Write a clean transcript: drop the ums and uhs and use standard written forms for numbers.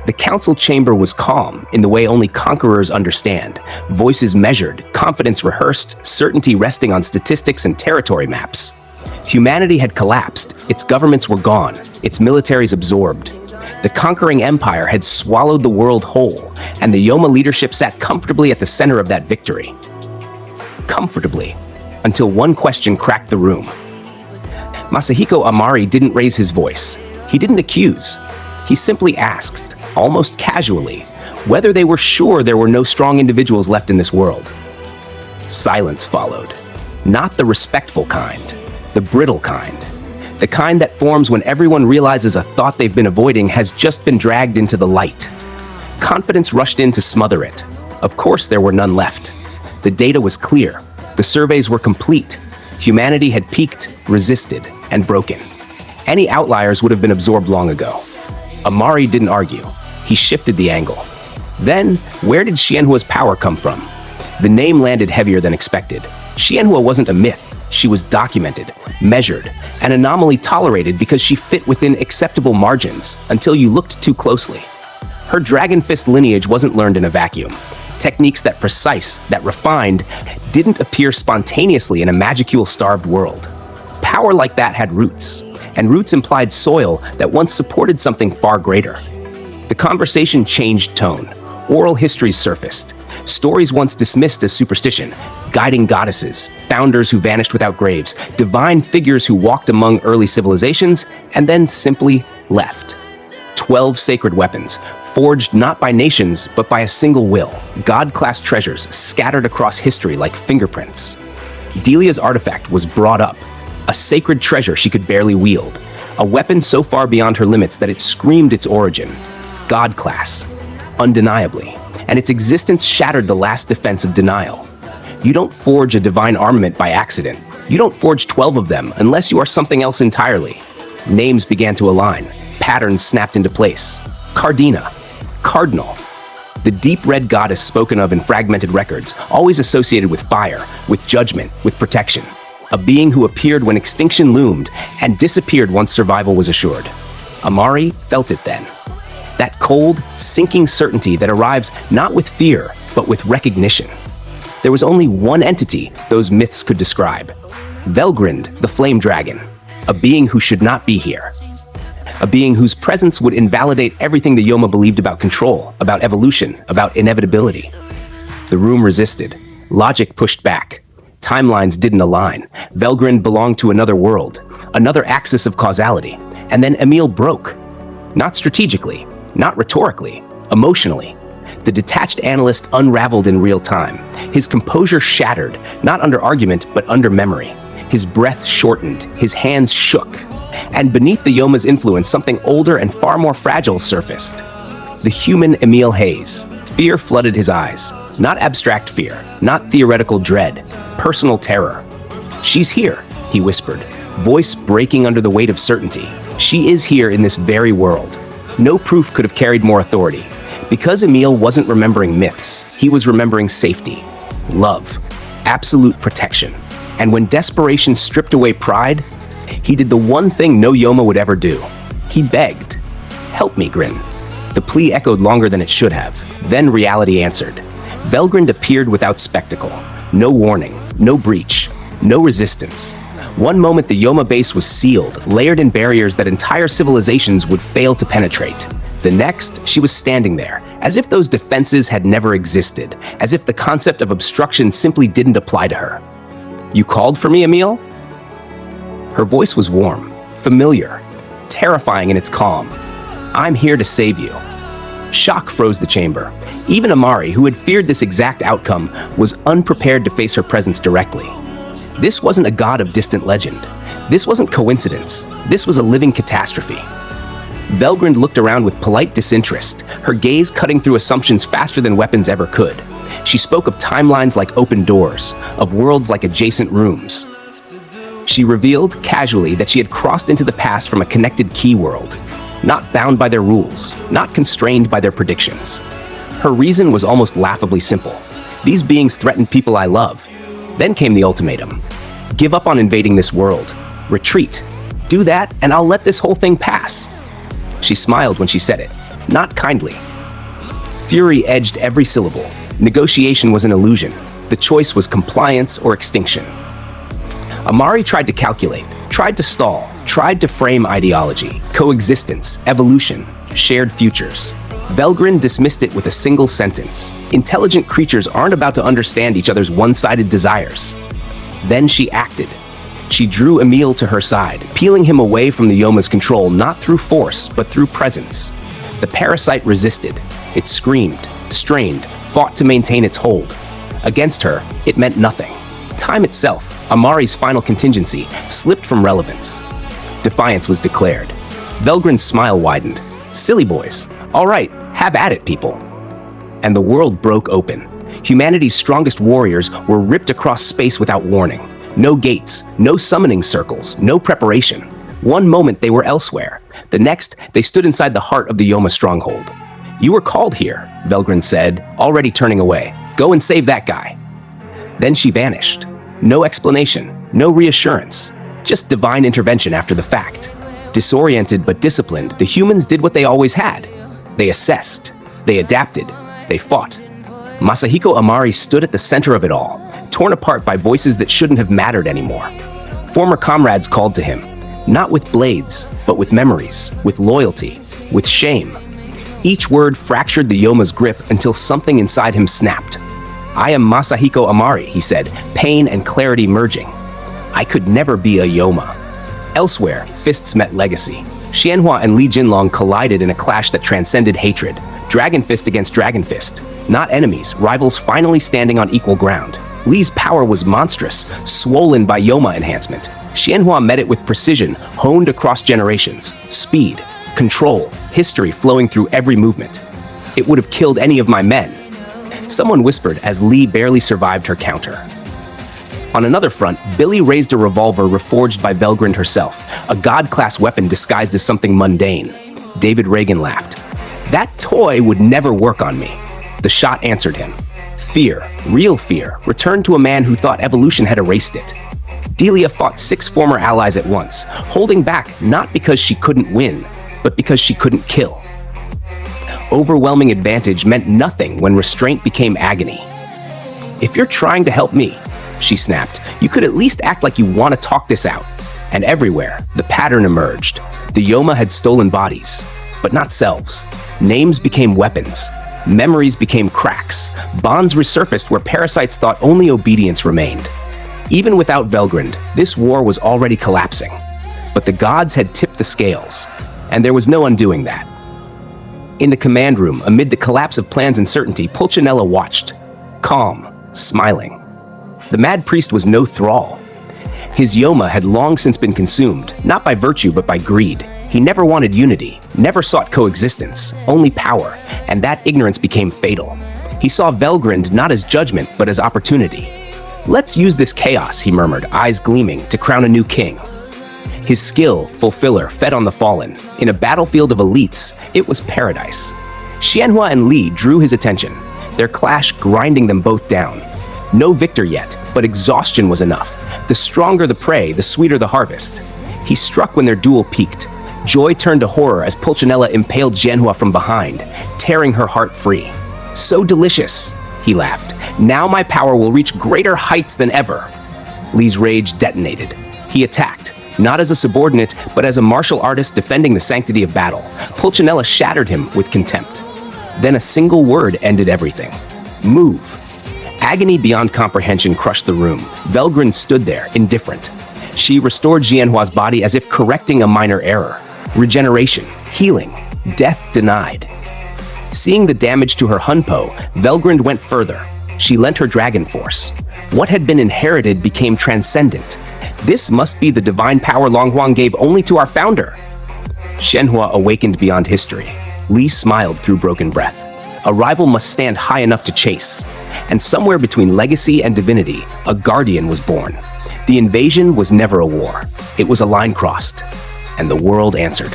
The council chamber was calm in the way only conquerors understand. Voices measured, confidence rehearsed, certainty resting on statistics and territory maps. Humanity had collapsed, its governments were gone, its militaries absorbed. The conquering empire had swallowed the world whole, and the Yohma leadership sat comfortably at the center of that victory. Comfortably, until one question cracked the room. Masahiko Amari didn't raise his voice. He didn't accuse. He simply asked, almost casually, whether they were sure there were no strong individuals left in this world. Silence followed. Not the respectful kind, the brittle kind. The kind that forms when everyone realizes a thought they've been avoiding has just been dragged into the light. Confidence rushed in to smother it. Of course there were none left. The data was clear. The surveys were complete. Humanity had peaked, resisted, and broken. Any outliers would have been absorbed long ago. Amari didn't argue. He shifted the angle. Then, where did Xianhua's power come from? The name landed heavier than expected. Xianhua wasn't a myth. She was documented, measured, an anomaly tolerated because she fit within acceptable margins until you looked too closely. Her Dragon Fist lineage wasn't learned in a vacuum. Techniques that precise, that refined, didn't appear spontaneously in a magicule-starved world. Power like that had roots, and roots implied soil that once supported something far greater. The conversation changed tone. Oral histories surfaced. Stories once dismissed as superstition, guiding goddesses, founders who vanished without graves, divine figures who walked among early civilizations and then simply left. 12 sacred weapons, forged not by nations, but by a single will. God-class treasures scattered across history like fingerprints. Delia's artifact was brought up, a sacred treasure she could barely wield, a weapon so far beyond her limits that it screamed its origin. God-class, undeniably, and its existence shattered the last defense of denial. You don't forge a divine armament by accident. You don't forge 12 of them unless you are something else entirely. Names began to align. Patterns snapped into place. Cardina, Cardinal, the deep red goddess spoken of in fragmented records, always associated with fire, with judgment, with protection. A being who appeared when extinction loomed and disappeared once survival was assured. Amari felt it then. That cold, sinking certainty that arrives not with fear, but with recognition. There was only one entity those myths could describe. Velgrynd the Flame Dragon, a being who should not be here. A being whose presence would invalidate everything the Yohma believed about control, about evolution, about inevitability. The room resisted. Logic pushed back. Timelines didn't align. Velgrynd belonged to another world, another axis of causality. And then Emil broke. Not strategically, not rhetorically, emotionally. The detached analyst unraveled in real time. His composure shattered, not under argument, but under memory. His breath shortened, his hands shook. And beneath the Yohma's influence, something older and far more fragile surfaced. The human Emil Hayes. Fear flooded his eyes. Not abstract fear, not theoretical dread, personal terror. "She's here," he whispered, voice breaking under the weight of certainty. "She is here in this very world." No proof could have carried more authority. Because Emil wasn't remembering myths, he was remembering safety, love, absolute protection. And when desperation stripped away pride, he did the one thing no Yohma would ever do. He begged, "Help me, Grin." The plea echoed longer than it should have. Then reality answered. Velgrynd appeared without spectacle. No warning, no breach, no resistance. One moment the Yohma base was sealed, layered in barriers that entire civilizations would fail to penetrate. The next, she was standing there, as if those defenses had never existed, as if the concept of obstruction simply didn't apply to her. "You called for me, Emil?" Her voice was warm, familiar, terrifying in its calm. "I'm here to save you." Shock froze the chamber. Even Amari, who had feared this exact outcome, was unprepared to face her presence directly. This wasn't a god of distant legend. This wasn't coincidence. This was a living catastrophe. Velgrynd looked around with polite disinterest, her gaze cutting through assumptions faster than weapons ever could. She spoke of timelines like open doors, of worlds like adjacent rooms. She revealed, casually, that she had crossed into the past from a connected key world, not bound by their rules, not constrained by their predictions. Her reason was almost laughably simple. These beings threatened people I love. Then came the ultimatum. Give up on invading this world. Retreat. Do that, and I'll let this whole thing pass. She smiled when she said it. not kindly. Fury edged every syllable. Negotiation was an illusion. The choice was compliance or extinction. Amari tried to calculate, tried to stall, tried to frame ideology, coexistence, evolution, shared futures. Velgrynd dismissed it with a single sentence. Intelligent creatures aren't about to understand each other's one-sided desires. Then she acted. She drew Emil to her side, peeling him away from the Yohma's control not through force, but through presence. The parasite resisted. It screamed, strained, fought to maintain its hold. Against her, it meant nothing. Time itself, Amari's final contingency, slipped from relevance. Defiance was declared. Velgrynd's smile widened. Silly boys. All right, have at it, people. And the world broke open. Humanity's strongest warriors were ripped across space without warning. No gates, no summoning circles, no preparation. One moment they were elsewhere. The next, they stood inside the heart of the Yohma stronghold. You were called here, Velgrynd said, already turning away. Go and save that guy. Then she vanished. No explanation, no reassurance, just divine intervention after the fact. Disoriented but disciplined, the humans did what they always had. They assessed, they adapted, they fought. Masahiko Amari stood at the center of it all, torn apart by voices that shouldn't have mattered anymore. Former comrades called to him, not with blades, but with memories, with loyalty, with shame. Each word fractured the Yohma's grip until something inside him snapped. I am Masahiko Amari, he said, pain and clarity merging. I could never be a Yohma. Elsewhere, fists met legacy. Xianhua and Li Jinlong collided in a clash that transcended hatred. Dragon fist against dragon fist. Not enemies, rivals finally standing on equal ground. Li's power was monstrous, swollen by Yohma enhancement. Xianhua met it with precision, honed across generations. Speed, control, history flowing through every movement. It would have killed any of my men. Someone whispered as Li barely survived her counter. On another front, Billy raised a revolver reforged by Velgrynd herself, a god-class weapon disguised as something mundane. David Reagan laughed. That toy would never work on me. The shot answered him. Fear, real fear, returned to a man who thought evolution had erased it. Delia fought 6 former allies at once, holding back not because she couldn't win, but because she couldn't kill. Overwhelming advantage meant nothing when restraint became agony. If you're trying to help me, she snapped, you could at least act like you want to talk this out. And everywhere, the pattern emerged. The Yohma had stolen bodies, but not selves. Names became weapons. Memories became cracks. Bonds resurfaced where parasites thought only obedience remained. Even without Velgrynd, this war was already collapsing. But the gods had tipped the scales, and there was no undoing that. In the command room, amid the collapse of plans and certainty, Pulcinella watched, calm, smiling. The mad priest was no thrall. His Yohma had long since been consumed, not by virtue but by greed. He never wanted unity, never sought coexistence, only power, and that ignorance became fatal. He saw Velgrynd not as judgment but as opportunity. Let's use this chaos, he murmured, eyes gleaming, to crown a new king. His skill, fulfiller, fed on the fallen. In a battlefield of elites, it was paradise. Xianhua and Li drew his attention, their clash grinding them both down. No victor yet, but exhaustion was enough. The stronger the prey, the sweeter the harvest. He struck when their duel peaked. Joy turned to horror as Pulcinella impaled Xianhua from behind, tearing her heart free. So delicious, he laughed. Now my power will reach greater heights than ever. Li's rage detonated. He attacked, not as a subordinate, but as a martial artist defending the sanctity of battle. Pulcinella shattered him with contempt. Then a single word ended everything. Move. Agony beyond comprehension crushed the room. Velgrynd stood there, indifferent. She restored Xianhua's body as if correcting a minor error. Regeneration, healing, death denied. Seeing the damage to her Hunpo, Velgrynd went further. She lent her dragon force. What had been inherited became transcendent. This must be the divine power Longhuang gave only to our founder. Xianhua awakened beyond history. Li smiled through broken breath. A rival must stand high enough to chase. And somewhere between legacy and divinity, a guardian was born. The invasion was never a war. It was a line crossed. And the world answered.